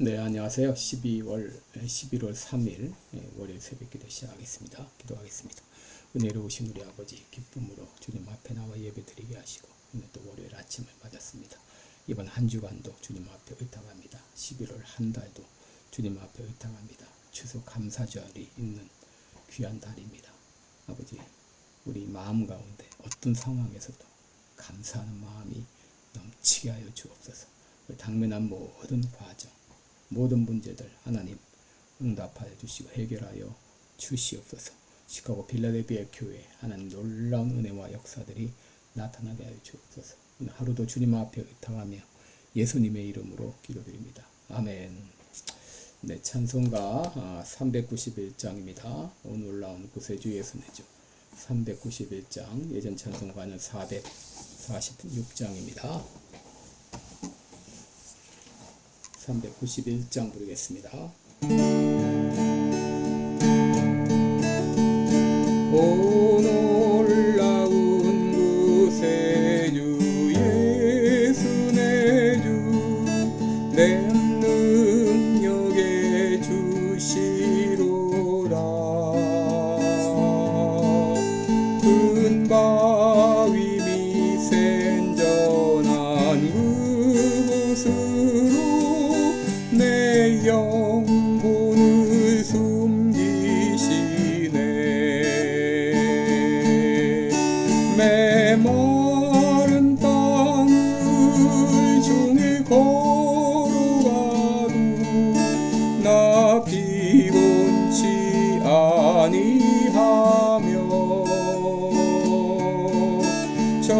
네, 안녕하세요. 11월 3일 월요일 새벽기도 시작하겠습니다. 기도하겠습니다. 은혜로우신 우리 아버지, 기쁨으로 주님 앞에 나와 예배드리게 하시고 오늘 또 월요일 아침을 맞았습니다. 이번 한 주간도 주님 앞에 의탁합니다. 11월 한 달도 주님 앞에 의탁합니다. 추수 감사절이 있는 귀한 달입니다. 아버지, 우리 마음 가운데 어떤 상황에서도 감사하는 마음이 넘치게 하여 주옵소서. 당면한 모든 과정, 모든 문제들 하나님 응답하여 주시고 해결하여 주시옵소서. 시카고 필라델피아 교회 하나님 놀라운 은혜와 역사들이 나타나게 하여 주옵소서. 오늘 하루도 주님 앞에 의탁하며 예수님의 이름으로 기도드립니다. 아멘. 네, 찬송가 391장입니다. 오늘 올라온 구세주 예수네죠. 391장, 예전 찬송가는 446장입니다. 391장 부르겠습니다. 오 놀라운 구세주 예수 내 주 내 능력에 주시로다. 큰 바위 미센 전한 그곳으로 내 영혼을 숨기시네. 메마른 땅을 종일 걸어가도 나 피곤치 아니하며 저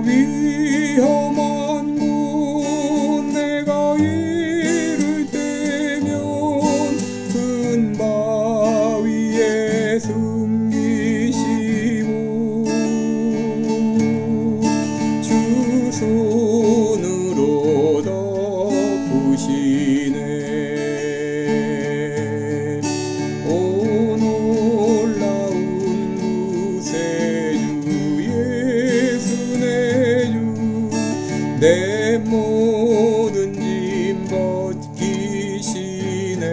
위험한 곳 내가 이를 때면 큰 바위에 숨기시고 주 손으로 덮으시네. 오 놀라운 구세주 예수 내 주 내 모든 짐 벗기시네.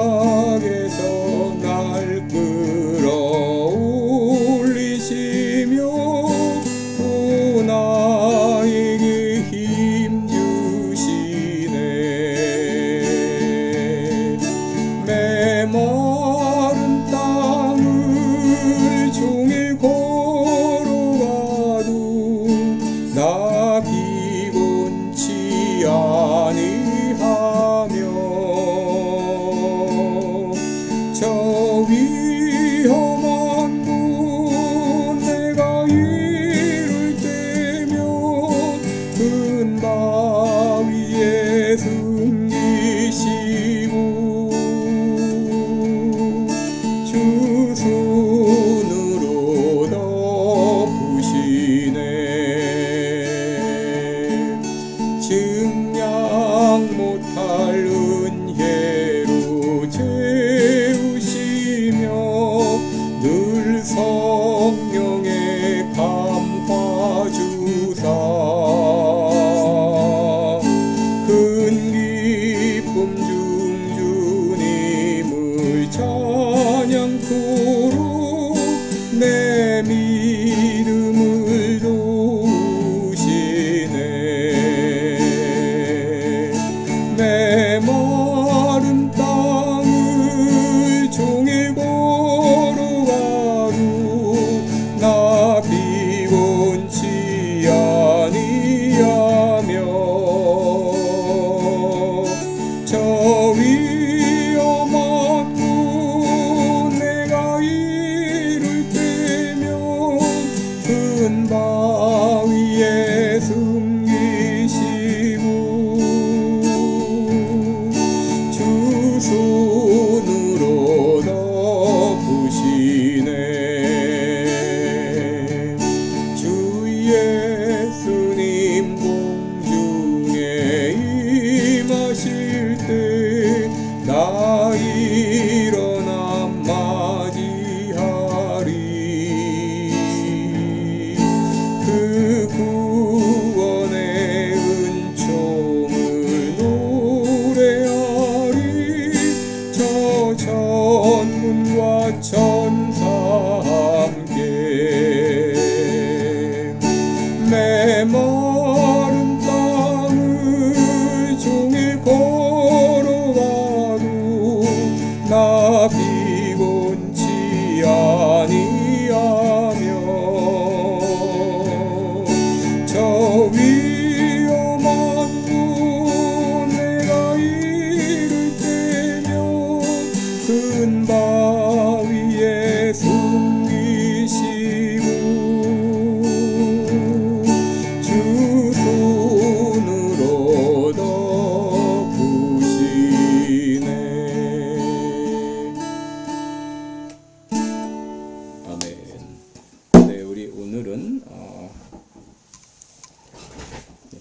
죄악에서 날 끌어올리시며 또 나에게 힘 주시네. 메마른 땅을 종일 걸어가도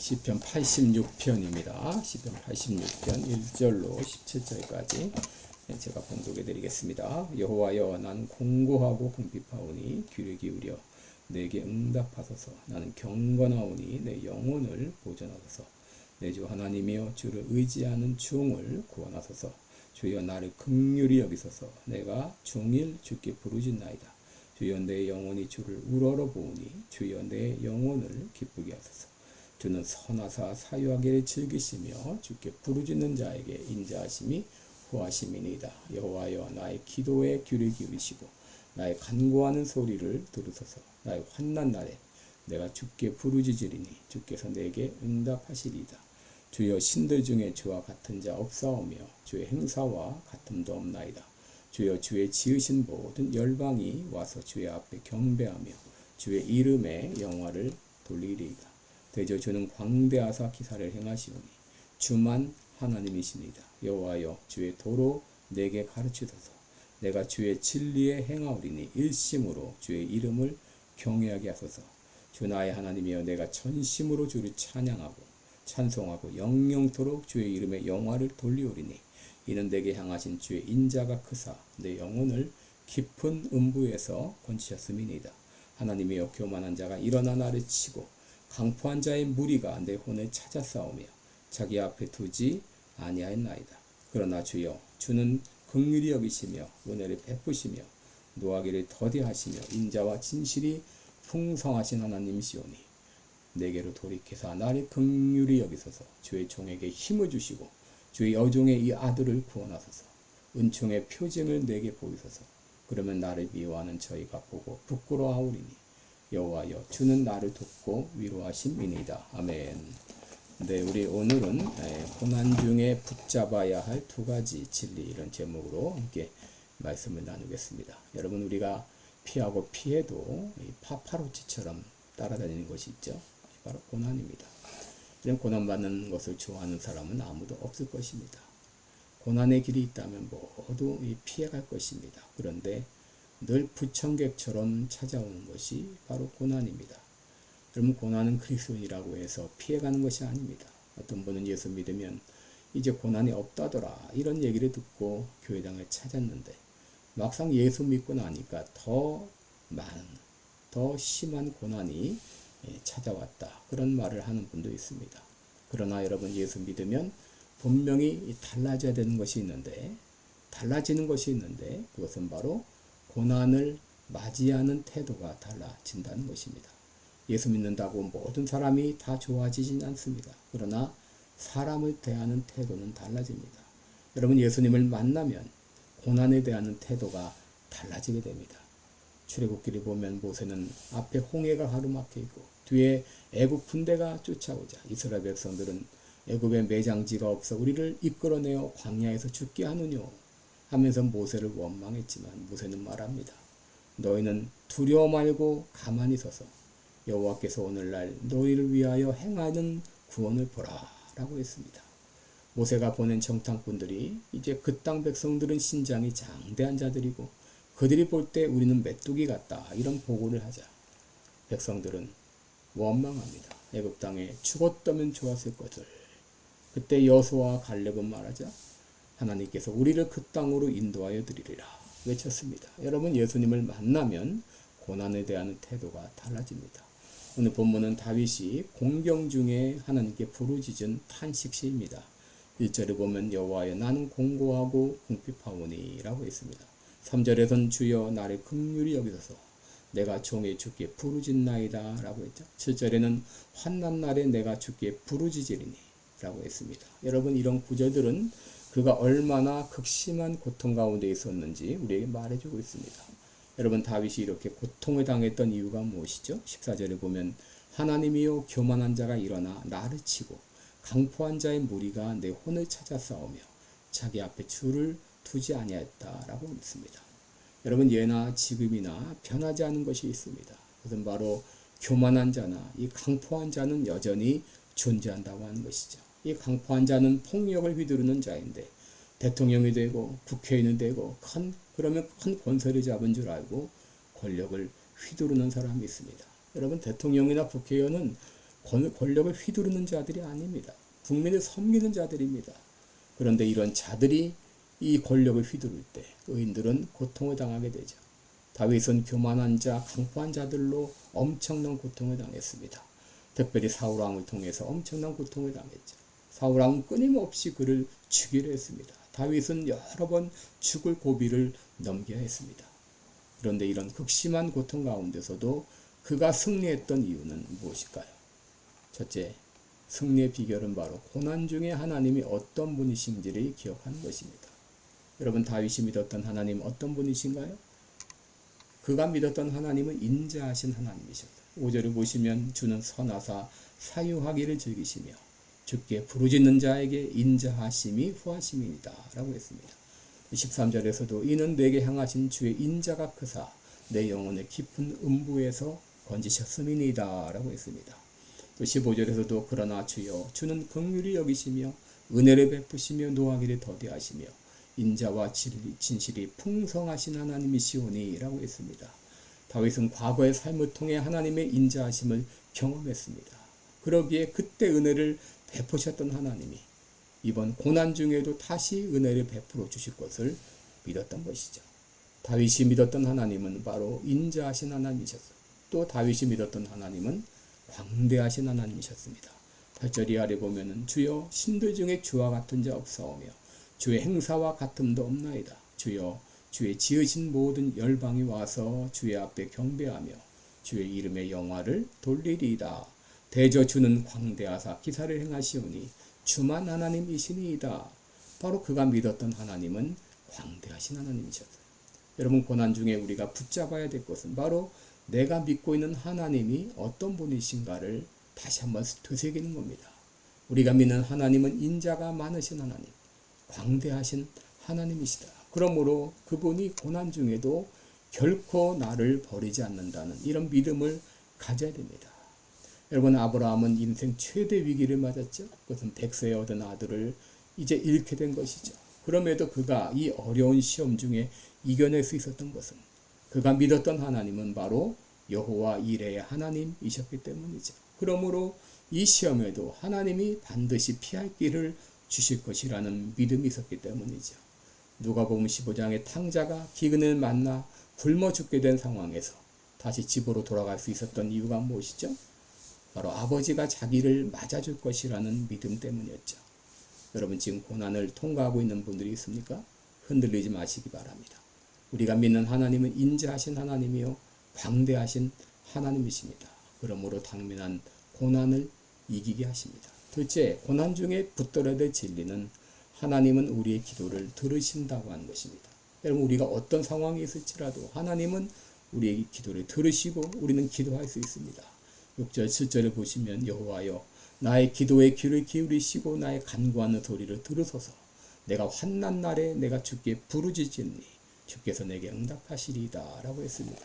시편 86편입니다. 시편 86편 1절로 17절까지 제가 봉독해 드리겠습니다. 여호와여, 나는 공고하고 궁핍하오니 귀를 기울여 내게 응답하소서. 나는 경건하오니 내 영혼을 보존하소서. 내 주 하나님이여, 주를 의지하는 종을 구원하소서. 주여, 나를 긍휼히 여기소서. 내가 종일 주께 부르짖나이다. 주여, 내 영혼이 주를 우러러보오니 주여, 내 영혼을 기쁘게 하소서. 주는 선하사 사유하기를 즐기시며 주께 부르짖는 자에게 인자하심이 후하심이니이다. 여호와여, 나의 기도에 귀를 기울이시고 나의 간구하는 소리를 들으소서. 나의 환난 날에 내가 주께 부르짖으리니 주께서 내게 응답하시리이다. 주여, 신들 중에 주와 같은 자 없사오며 주의 행사와 같음도 없나이다. 주여, 주의 지으신 모든 열방이 와서 주의 앞에 경배하며 주의 이름에 영화를 돌리리이다. 대저 주는 광대하사 기사를 행하시오니 주만 하나님이시니이다. 여호와여, 주의 도로 내게 가르치소서. 내가 주의 진리에 행하오리니 일심으로 주의 이름을 경외하게 하소서. 주 나의 하나님이여, 내가 전심으로 주를 찬양하고 찬송하고 영영토록 주의 이름에 영화를 돌리오리니 이는 내게 향하신 주의 인자가 크사 내 영혼을 깊은 음부에서 건지셨음이니이다. 하나님이여, 교만한 자가 일어나 나를 치고 강포한 자의 무리가 내 혼을 찾아 싸우며 자기 앞에 두지 아니하였나이다. 그러나 주여, 주는 긍휼히 여기시며 은혜를 베푸시며 노하기를 더디하시며 인자와 진실이 풍성하신 하나님이시오니 내게로 돌이켜서 나를 긍휼히 여기소서. 주의 종에게 힘을 주시고 주의 여종의 이 아들을 구원하소서. 은총의 표징을 내게 보이소서. 그러면 나를 미워하는 저희가 보고 부끄러워하오리니 여호와여, 주는 나를 돕고 위로하심이니이다. 아멘. 네, 우리 오늘은 고난 중에 붙잡아야 할 두 가지 진리, 이런 제목으로 함께 말씀을 나누겠습니다. 여러분, 우리가 피하고 피해도 파파로치처럼 따라다니는 것이 있죠. 바로 고난입니다. 이런 고난받는 것을 좋아하는 사람은 아무도 없을 것입니다. 고난의 길이 있다면 모두 피해갈 것입니다. 그런데 늘 부청객처럼 찾아오는 것이 바로 고난입니다. 여러분, 고난은 그리스도인이라고 해서 피해가는 것이 아닙니다. 어떤 분은 예수 믿으면 이제 고난이 없다더라, 이런 얘기를 듣고 교회당을 찾았는데 막상 예수 믿고 나니까 더 많은, 더 심한 고난이 찾아왔다, 그런 말을 하는 분도 있습니다. 그러나 여러분, 예수 믿으면 분명히 달라져야 되는 것이 있는데, 달라지는 것이 있는데 그것은 바로 고난을 맞이하는 태도가 달라진다는 것입니다. 예수 믿는다고 모든 사람이 다 좋아지진 않습니다. 그러나 사람을 대하는 태도는 달라집니다. 여러분, 예수님을 만나면 고난에 대한 태도가 달라지게 됩니다. 출애굽기를 보면 모세는 앞에 홍해가 가로막혀 있고 뒤에 애굽 군대가 쫓아오자 이스라엘 백성들은 애굽에 매장지가 없어 우리를 이끌어내어 광야에서 죽게 하느뇨 하면서 모세를 원망했지만 모세는 말합니다. 너희는 두려워 말고 가만히 서서 여호와께서 오늘날 너희를 위하여 행하는 구원을 보라 라고 했습니다. 모세가 보낸 정탐꾼들이 이제 그 땅 백성들은 신장이 장대한 자들이고 그들이 볼 때 우리는 메뚜기 같다, 이런 보고를 하자 백성들은 원망합니다. 애굽 땅에 죽었다면 좋았을 것을. 그때 여호수아와 갈렙은 말하자 하나님께서 우리를 그 땅으로 인도하여 드리리라 외쳤습니다. 여러분, 예수님을 만나면 고난에 대한 태도가 달라집니다. 오늘 본문은 다윗이 공경 중에 하나님께 부르짖은 탄식시입니다. 1절에 보면 여호와여, 나는 공고하고 궁핍하오니 라고 했습니다. 3절에선 주여, 나를 긍휼히 여기소서. 내가 종의 주께 부르짖나이다 라고 했죠. 7절에는 환난 날에 내가 주께 부르짖으리니 라고 했습니다. 여러분, 이런 구절들은 그가 얼마나 극심한 고통 가운데 있었는지 우리에게 말해주고 있습니다. 여러분, 다윗이 이렇게 고통을 당했던 이유가 무엇이죠? 14절에 보면 하나님이여, 교만한 자가 일어나 나를 치고 강포한 자의 무리가 내 혼을 찾아 싸우며 자기 앞에 줄을 두지 아니하였다라고 믿습니다. 여러분, 예나 지금이나 변하지 않은 것이 있습니다. 그것은 바로 교만한 자나 이 강포한 자는 여전히 존재한다고 하는 것이죠. 이 강포한 자는 폭력을 휘두르는 자인데 대통령이 되고 국회의원이 되고 그러면 큰 권세를 잡은 줄 알고 권력을 휘두르는 사람이 있습니다. 여러분, 대통령이나 국회의원은 권력을 휘두르는 자들이 아닙니다. 국민을 섬기는 자들입니다. 그런데 이런 자들이 이 권력을 휘두를 때 의인들은 고통을 당하게 되죠. 다윗은 교만한 자, 강포한 자들로 엄청난 고통을 당했습니다. 특별히 사울왕을 통해서 엄청난 고통을 당했죠. 사울왕은 끊임없이 그를 죽이려 했습니다. 다윗은 여러 번 죽을 고비를 넘겨야 했습니다. 그런데 이런 극심한 고통 가운데서도 그가 승리했던 이유는 무엇일까요? 첫째, 승리의 비결은 바로 고난 중에 하나님이 어떤 분이신지를 기억하는 것입니다. 여러분, 다윗이 믿었던 하나님 어떤 분이신가요? 그가 믿었던 하나님은 인자하신 하나님이셨어요. 5절을 보시면 주는 선하사 사유하기를 즐기시며 주께 부르짖는 자에게 인자하심이 후하심이니라 라고 했습니다. 13절에서도 이는 내게 향하신 주의 인자가 크사 내 영혼의 깊은 음부에서 건지셨음이니이다 라고 했습니다. 또 15절에서도 그러나 주여 주는 긍휼히 여기시며 은혜를 베푸시며 노하기를 더디하시며 인자와 진실이 풍성하신 하나님이시오니 라고 했습니다. 다윗은 과거의 삶을 통해 하나님의 인자하심을 경험했습니다. 그러기에 그때 은혜를 베푸셨던 하나님이 이번 고난 중에도 다시 은혜를 베풀어 주실 것을 믿었던 것이죠. 다윗이 믿었던 하나님은 바로 인자하신 하나님이셨어요. 또 다윗이 믿었던 하나님은 광대하신 하나님이셨습니다. 8절 이하를 보면은 주여 신들 중에 주와 같은 자 없사오며 주의 행사와 같음도 없나이다. 주여 주의 지으신 모든 열방이 와서 주의 앞에 경배하며 주의 이름의 영화를 돌리리이다. 대저 주는 광대하사 기사를 행하시오니 주만 하나님이시니이다. 바로 그가 믿었던 하나님은 광대하신 하나님이셨어요. 여러분, 고난 중에 우리가 붙잡아야 될 것은 바로 내가 믿고 있는 하나님이 어떤 분이신가를 다시 한번 되새기는 겁니다. 우리가 믿는 하나님은 인자가 많으신 하나님, 광대하신 하나님이시다. 그러므로 그분이 고난 중에도 결코 나를 버리지 않는다는 이런 믿음을 가져야 됩니다. 여러분, 아브라함은 인생 최대 위기를 맞았죠. 그것은 100세에 얻은 아들을 이제 잃게 된 것이죠. 그럼에도 그가 이 어려운 시험 중에 이겨낼 수 있었던 것은 그가 믿었던 하나님은 바로 여호와 이레의 하나님이셨기 때문이죠. 그러므로 이 시험에도 하나님이 반드시 피할 길을 주실 것이라는 믿음이 있었기 때문이죠. 누가복음 15장의 탕자가 기근을 만나 굶어 죽게 된 상황에서 다시 집으로 돌아갈 수 있었던 이유가 무엇이죠? 바로 아버지가 자기를 맞아줄 것이라는 믿음 때문이었죠. 여러분, 지금 고난을 통과하고 있는 분들이 있습니까? 흔들리지 마시기 바랍니다. 우리가 믿는 하나님은 인자하신 하나님이요 광대하신 하나님이십니다. 그러므로 당면한 고난을 이기게 하십니다. 둘째, 고난 중에 붙들어야 될 진리는 하나님은 우리의 기도를 들으신다고 하는 것입니다. 여러분, 우리가 어떤 상황이 있을지라도 하나님은 우리의 기도를 들으시고 우리는 기도할 수 있습니다. 6절 7절을 보시면 여호와여 나의 기도에 귀를 기울이시고 나의 간구하는 소리를 들으소서. 내가 환난 날에 내가 주께 부르짖으니 주께서 내게 응답하시리이다 라고 했습니다.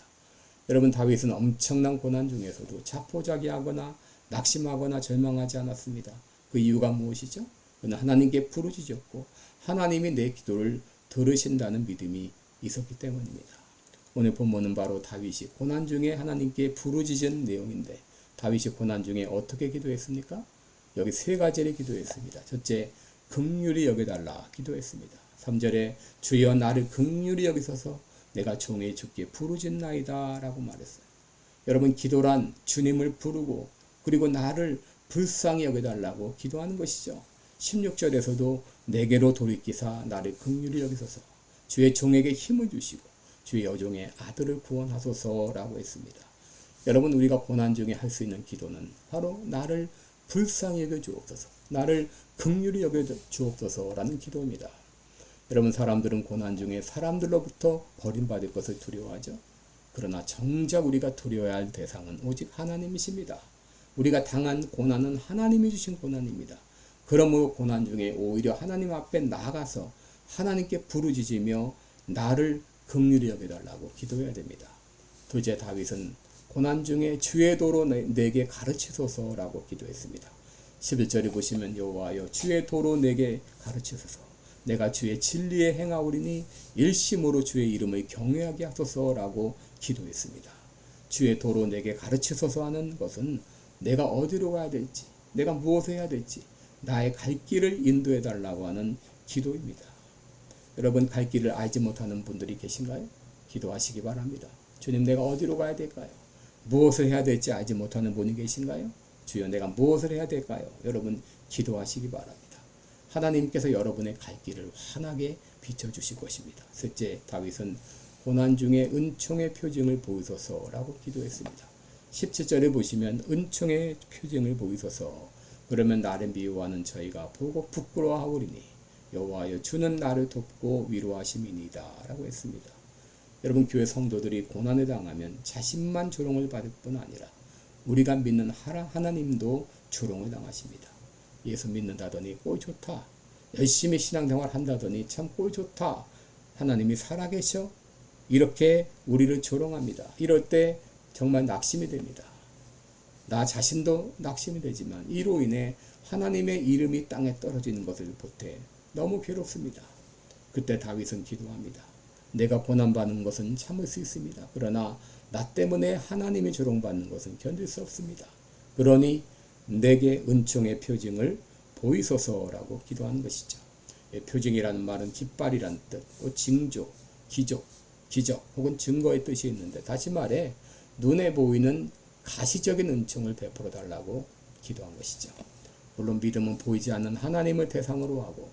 여러분, 다윗은 엄청난 고난 중에서도 자포자기하거나 낙심하거나 절망하지 않았습니다. 그 이유가 무엇이죠? 그는 하나님께 부르짖었고 하나님이 내 기도를 들으신다는 믿음이 있었기 때문입니다. 오늘 본문은 바로 다윗이 고난 중에 하나님께 부르짖은 내용인데 다윗이 고난 중에 어떻게 기도했습니까? 여기 세 가지를 기도했습니다. 첫째, 긍휼히 여겨달라 기도했습니다. 3절에 주여 나를 긍휼히 여기소서 내가 종의 주께 부르짖나이다 라고 말했어요. 여러분, 기도란 주님을 부르고 그리고 나를 불쌍히 여겨달라고 기도하는 것이죠. 16절에서도 내게로 돌이키사 나를 긍휼히 여기소서 주의 종에게 힘을 주시고 주의 여종의 아들을 구원하소서라고 했습니다. 여러분, 우리가 고난 중에 할 수 있는 기도는 바로 나를 불쌍히 여겨 주옵소서, 나를 긍휼히 여겨 주옵소서라는 기도입니다. 여러분, 사람들은 고난 중에 사람들로부터 버림받을 것을 두려워하죠. 그러나 정작 우리가 두려워야 할 대상은 오직 하나님이십니다. 우리가 당한 고난은 하나님이 주신 고난입니다. 그러므로 고난 중에 오히려 하나님 앞에 나가서 하나님께 부르짖으며 나를 긍휼히 여겨달라고 기도해야 됩니다. 둘째, 다윗은 고난 중에 주의 도로 내게 가르치소서라고 기도했습니다. 11절에 보시면 여호와여 주의 도로 내게 가르치소서 내가 주의 진리에 행하오리니 일심으로 주의 이름을 경외하게 하소서라고 기도했습니다. 주의 도로 내게 가르치소서 하는 것은 내가 어디로 가야 될지, 내가 무엇을 해야 될지 나의 갈 길을 인도해 달라고 하는 기도입니다. 여러분 갈 길을 알지 못하는 분들이 계신가요? 기도하시기 바랍니다. 주님 내가 어디로 가야 될까요? 무엇을 해야 될지 알지 못하는 분이 계신가요? 주여 내가 무엇을 해야 될까요? 여러분 기도하시기 바랍니다. 하나님께서 여러분의 갈 길을 환하게 비춰주실 것입니다. 셋째, 다윗은 고난 중에 은총의 표징을 보이소서라고 기도했습니다. 17절에 보시면 은총의 표징을 보이소서. 그러면 나를 미워하는 저희가 보고 부끄러워하오리니 여호와여 주는 나를 돕고 위로하심이니이다 라고 했습니다. 여러분 교회 성도들이 고난을 당하면 자신만 조롱을 받을 뿐 아니라 우리가 믿는 하나님도 조롱을 당하십니다. 예수 믿는다더니 꼴 좋다. 열심히 신앙생활 한다더니 참 꼴 좋다. 하나님이 살아계셔? 이렇게 우리를 조롱합니다. 이럴 때 정말 낙심이 됩니다. 나 자신도 낙심이 되지만 이로 인해 하나님의 이름이 땅에 떨어지는 것을 보태 너무 괴롭습니다. 그때 다윗은 기도합니다. 내가 고난받는 것은 참을 수 있습니다. 그러나 나 때문에 하나님이 조롱받는 것은 견딜 수 없습니다. 그러니 내게 은총의 표징을 보이소서라고 기도하는 것이죠. 표징이라는 말은 깃발이란 뜻, 징조, 기적 혹은 증거의 뜻이 있는데 다시 말해 눈에 보이는 가시적인 은총을 베풀어 달라고 기도한 것이죠. 물론 믿음은 보이지 않는 하나님을 대상으로 하고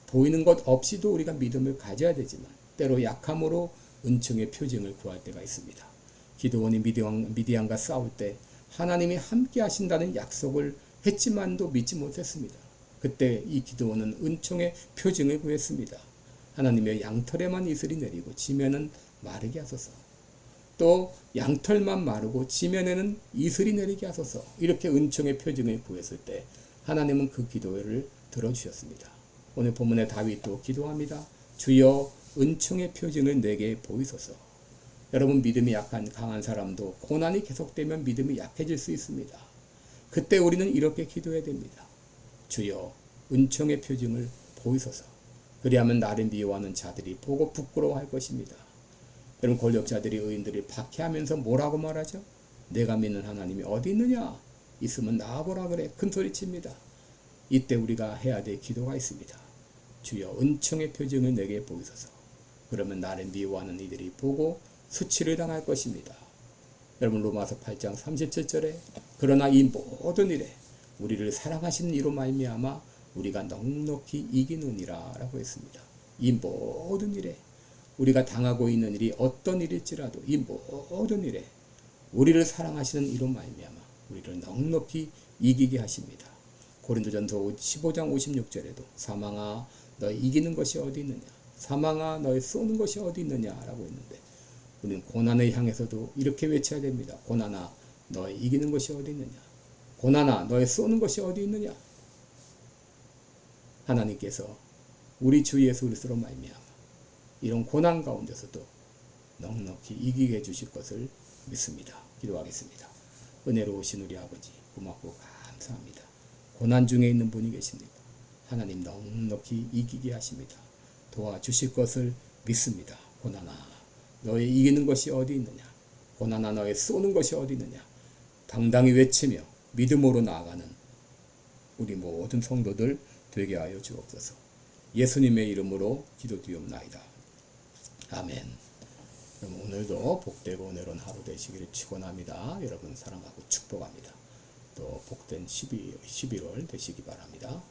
보이는 것 없이도 우리가 믿음을 가져야 되지만 때로 약함으로 은총의 표징을 구할 때가 있습니다. 기드온이 미디안과 싸울 때 하나님이 함께 하신다는 약속을 했지만도 믿지 못했습니다. 그때 이 기드온은 은총의 표징을 구했습니다. 하나님의 양털에만 이슬이 내리고 지면은 마르게 하소서. 또 양털만 마르고 지면에는 이슬이 내리게 하소서. 이렇게 은총의 표징을 구했을 때 하나님은 그 기도를 들어주셨습니다. 오늘 본문의 다윗도 기도합니다. 주여 은총의 표징을 내게 보이소서. 여러분 믿음이 약한 강한 사람도 고난이 계속되면 믿음이 약해질 수 있습니다. 그때 우리는 이렇게 기도해야 됩니다. 주여 은총의 표징을 보이소서. 그리하면 나를 미워하는 자들이 보고 부끄러워할 것입니다. 여러분 권력자들이 의인들이 박해하면서 뭐라고 말하죠? 내가 믿는 하나님이 어디 있느냐? 있으면 나와보라 그래. 큰소리칩니다. 이때 우리가 해야 될 기도가 있습니다. 주여 은총의 표징을 내게 보이소서. 그러면 나를 미워하는 이들이 보고 수치를 당할 것입니다. 여러분 로마서 8장 37절에 그러나 이 모든 일에 우리를 사랑하시는 이로 말미암아 우리가 넉넉히 이기느니라 라고 했습니다. 이 모든 일에 우리가 당하고 있는 일이 어떤 일일지라도 이 모든 일에 우리를 사랑하시는 이로 말미암아 우리를 넉넉히 이기게 하십니다. 고린도전서 15장 56절에도 사망아 너희 이기는 것이 어디 있느냐? 사망아 너희 쏘는 것이 어디 있느냐? 라고 했는데 우리는 고난을 향해서도 이렇게 외쳐야 됩니다. 고난아 너희 이기는 것이 어디 있느냐? 고난아 너희 쏘는 것이 어디 있느냐? 하나님께서 우리 주 예수 그리스도로 말미암아 이런 고난 가운데서도 넉넉히 이기게 해주실 것을 믿습니다. 기도하겠습니다. 은혜로우신 우리 아버지 고맙고 감사합니다. 고난 중에 있는 분이 계십니다. 하나님 넉넉히 이기게 하십니다. 도와주실 것을 믿습니다. 고난아 너의 이기는 것이 어디 있느냐? 고난아 너의 쏘는 것이 어디 있느냐? 당당히 외치며 믿음으로 나아가는 우리 모든 성도들 되게 하여 주옵소서. 예수님의 이름으로 기도드리옵나이다. 아멘. 그럼 오늘도 복되고 은혜로운 하루 되시기를 축원합니다. 여러분 사랑하고 축복합니다. 또 복된 11월 되시기 바랍니다.